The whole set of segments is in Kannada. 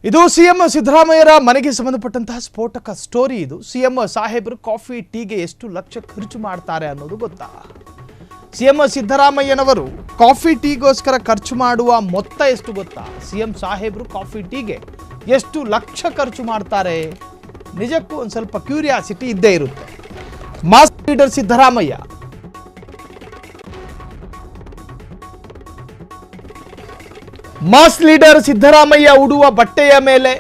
ಇದು ಸಿಎಂ ಸಿದ್ದರಾಮಯ್ಯರ ಮನೆಗೆ ಸಂಬಂಧಪಟ್ಟಂತಹ ಸ್ಫೋಟಕ ಸ್ಟೋರಿ. ಇದು ಸಿಎಂ ಸಾಹೇಬರು ಕಾಫಿ ಟೀಗೆ ಎಷ್ಟು ಲಕ್ಷ ಖರ್ಚು ಮಾಡ್ತಾರೆ ಅನ್ನೋದು ಗೊತ್ತಾ? ಸಿಎಂ ಸಿದ್ದರಾಮಯ್ಯನವರು ಕಾಫಿ ಟೀಗೋಸ್ಕರ ಖರ್ಚು ಮಾಡುವ ಮೊತ್ತ ಎಷ್ಟು ಗೊತ್ತಾ? ಸಿಎಂ ಸಾಹೇಬರು ಕಾಫಿ ಟೀಗೆ ಎಷ್ಟು ಲಕ್ಷ ಖರ್ಚು ಮಾಡ್ತಾರೆ? ನಿಜಕ್ಕೂ ಒಂದು ಸ್ವಲ್ಪ ಕ್ಯೂರಿಯಾಸಿಟಿ ಇದ್ದೇ ಇರುತ್ತೆ. Mass leader Siddaramaiah mass leader Siddaramaiah ಉಡುವ ಬಟ್ಟೆಯ ಮೇಲೆ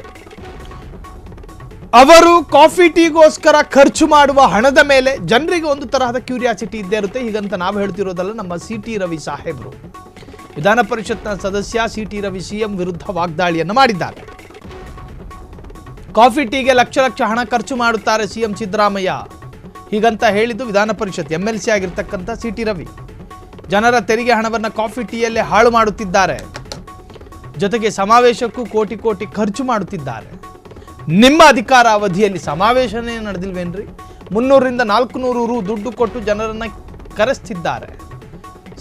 ಅವರು ಕಾಫಿ ಟೀಗೋಸ್ಕರ ಖರ್ಚು ಮಾಡುವ ಹಣದ ಮೇಲೆ ಜನರಿಗೆ ಒಂದು ತರಹದ ಕ್ಯೂರಿಯಾಸಿಟಿ ಇದ್ದೇ ಇರುತ್ತೆ. ಹೀಗಂತ ನಾವು ಹೇಳ್ತಿರೋದಲ್ಲ, ನಮ್ಮ ಸಿ.ಟಿ. ರವಿ ಸಾಹೇಬರು ವಿಧಾನ ಪರಿಷತ್ನ ಸದಸ್ಯ ಸಿ.ಟಿ. ರವಿ ಸಿಎಂ ವಿರುದ್ಧ ವಾಗ್ದಾಳಿಯನ್ನು ಮಾಡಿದ್ದಾರೆ. ಕಾಫಿ ಟೀಗೆ ಲಕ್ಷ ಲಕ್ಷ ಹಣ ಖರ್ಚು ಮಾಡುತ್ತಾರೆ ಸಿಎಂ ಸಿದ್ದರಾಮಯ್ಯ, ಹೀಗಂತ ಹೇಳಿದ್ದು ವಿಧಾನ ಪರಿಷತ್ MLC ಆಗಿರ್ತಕ್ಕಂಥ ಸಿ.ಟಿ. ರವಿ. ಜನರ ತೆರಿಗೆ ಹಣವನ್ನು ಕಾಫಿ ಟೀಯಲ್ಲೇ ಹಾಳು ಮಾಡುತ್ತಿದ್ದಾರೆ, ಜೊತೆಗೆ ಸಮಾವೇಶಕ್ಕೂ ಕೋಟಿ ಕೋಟಿ ಖರ್ಚು ಮಾಡುತ್ತಿದ್ದಾರೆ. ನಿಮ್ಮ ಅಧಿಕಾರ ಅವಧಿಯಲ್ಲಿ ಸಮಾವೇಶನೇ ನಡೆದಿಲ್ವೇನ್ರಿ? 300ರಿಂದ 400 ರು ದುಡ್ಡು ಕೊಟ್ಟು ಜನರನ್ನ ಕರೆಸ್ತಿದ್ದಾರೆ.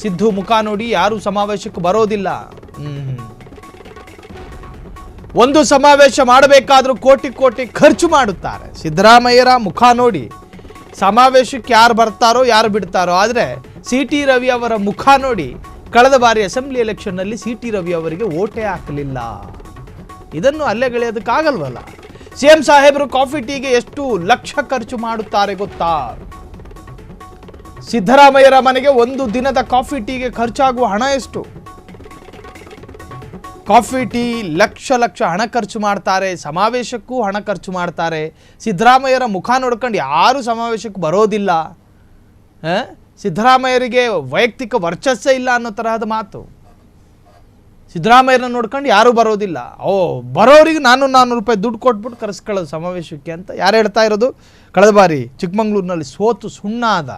ಸಿದ್ದು ಮುಖ ನೋಡಿ ಯಾರು ಸಮಾವೇಶಕ್ಕೆ ಬರೋದಿಲ್ಲ. ಒಂದು ಸಮಾವೇಶ ಮಾಡಬೇಕಾದ್ರೂ ಕೋಟಿ ಕೋಟಿ ಖರ್ಚು ಮಾಡುತ್ತಾರೆ. ಸಿದ್ದರಾಮಯ್ಯರ ಮುಖ ನೋಡಿ ಸಮಾವೇಶಕ್ಕೆ ಯಾರು ಬರ್ತಾರೋ ಯಾರು ಬಿಡ್ತಾರೋ. ಆದರೆ ಸಿ.ಟಿ. ರವಿ ಅವರ ಮುಖ ನೋಡಿ ಕಳೆದ ಬಾರಿ ಅಸೆಂಬ್ಲಿ ಎಲೆಕ್ಷನ್ನಲ್ಲಿ ಸಿ.ಟಿ. ರವಿ ಅವರಿಗೆ ಓಟೇ ಹಾಕಲಿಲ್ಲ. ಇದನ್ನು ಅಲ್ಲೆಗೆಳೆಯೋದಕ್ಕಾಗಲ್ವಲ್ಲ. ಸಿಎಂ ಸಾಹೇಬರು ಕಾಫಿ ಟೀಗೆ ಎಷ್ಟು ಲಕ್ಷ ಖರ್ಚು ಮಾಡುತ್ತಾರೆ ಗೊತ್ತಾ? ಸಿದ್ದರಾಮಯ್ಯರ ಮನೆಗೆ ಒಂದು ದಿನದ ಕಾಫಿ ಟೀಗೆ ಖರ್ಚಾಗುವ ಹಣ ಎಷ್ಟು? ಕಾಫಿ ಟೀ ಲಕ್ಷ ಲಕ್ಷ ಹಣ ಖರ್ಚು ಮಾಡ್ತಾರೆ, ಸಮಾವೇಶಕ್ಕೂ ಹಣ ಖರ್ಚು ಮಾಡ್ತಾರೆ. ಸಿದ್ದರಾಮಯ್ಯರ ಮುಖ ನೋಡ್ಕೊಂಡು ಯಾರು ಸಮಾವೇಶಕ್ಕೆ ಬರೋದಿಲ್ಲ. ಸಿದ್ದರಾಮಯ್ಯರಿಗೆ ವೈಯಕ್ತಿಕ ವರ್ಚಸ್ಸೇ ಇಲ್ಲ ಅನ್ನೋ ತರಹದ ಮಾತು. ಸಿದ್ದರಾಮಯ್ಯರನ್ನ ನೋಡ್ಕೊಂಡು ಯಾರೂ ಬರೋದಿಲ್ಲ. ಬರೋರಿಗೆ 400 ರೂಪಾಯಿ ದುಡ್ಡು ಕೊಟ್ಬಿಟ್ಟು ಕರೆಸ್ಕೊಳ್ಳೋದು ಸಮಾವೇಶಕ್ಕೆ ಅಂತ ಯಾರು ಹೇಳ್ತಾ ಇರೋದು? ಕಳೆದ ಬಾರಿ ಚಿಕ್ಕಮಗಳೂರಿನಲ್ಲಿ ಸೋತು ಸುಣ್ಣಾದ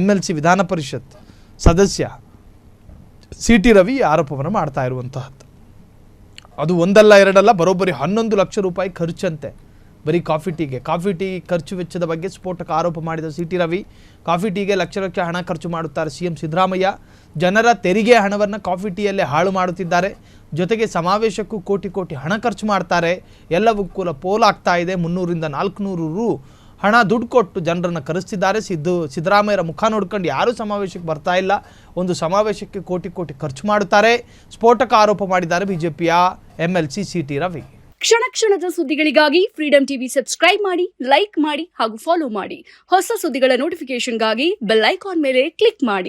MLC ವಿಧಾನ ಪರಿಷತ್ ಸದಸ್ಯ ಸಿ.ಟಿ. ರವಿ ಆರೋಪವನ್ನು ಮಾಡ್ತಾ ಇರುವಂತಹದ್ದು. ಅದು ಒಂದಲ್ಲ ಎರಡಲ್ಲ, ಬರೋಬ್ಬರಿ 11 ಲಕ್ಷ ರೂಪಾಯಿ ಖರ್ಚಂತೆ ಬರೀ ಕಾಫಿ ಟೀಗೆ. ಕಾಫಿ ಟೀ ಖರ್ಚು ವೆಚ್ಚದ ಬಗ್ಗೆ ಸ್ಫೋಟಕ ಆರೋಪ ಮಾಡಿದ ಸಿ.ಟಿ. ರವಿ, ಕಾಫಿ ಟೀಗೆ ಲಕ್ಷ ಲಕ್ಷ ಹಣ ಖರ್ಚು ಮಾಡುತ್ತಾರೆ ಸಿಎಂ ಸಿದ್ದರಾಮಯ್ಯ, ಜನರ ತೆರಿಗೆ ಹಣವನ್ನು ಕಾಫಿ ಟೀಯಲ್ಲೇ ಹಾಳು ಮಾಡುತ್ತಿದ್ದಾರೆ, ಜೊತೆಗೆ ಸಮಾವೇಶಕ್ಕೂ ಕೋಟಿ ಕೋಟಿ ಹಣ ಖರ್ಚು ಮಾಡ್ತಾರೆ. ಎಲ್ಲವಕ್ಕೂ ಪೋಲಾಗ್ತಾ ಇದೆ. 300ರಿಂದ 400 ರು ಹಣ ದುಡ್ಡು ಕೊಟ್ಟು ಜನರನ್ನು ಕರೆಸ್ತಿದ್ದಾರೆ. ಸಿದ್ದರಾಮಯ್ಯರ ಮುಖ ನೋಡ್ಕೊಂಡು ಯಾರೂ ಸಮಾವೇಶಕ್ಕೆ ಬರ್ತಾ ಇಲ್ಲ, ಒಂದು ಸಮಾವೇಶಕ್ಕೆ ಕೋಟಿ ಕೋಟಿ ಖರ್ಚು ಮಾಡುತ್ತಾರೆ. ಸ್ಫೋಟಕ ಆರೋಪ ಮಾಡಿದ್ದಾರೆ ಬಿಜೆಪಿಯ MLC ಸಿ.ಟಿ. ರವಿ. ಕ್ಷಣ ಕ್ಷಣದ ಸುದ್ದಿಗಳಿಗಾಗಿ ಫ್ರೀಡಂ ಟಿವಿ ಸಬ್ಸ್ಕ್ರೈಬ್ ಮಾಡಿ, ಲೈಕ್ ಮಾಡಿ ಹಾಗೂ ಫಾಲೋ ಮಾಡಿ. ಹೊಸ ಸುದ್ದಿಗಳ ನೋಟಿಫಿಕೇಶನ್ಗಾಗಿ ಬೆಲ್ ಐಕಾನ್ ಮೇಲೆ ಕ್ಲಿಕ್ ಮಾಡಿ.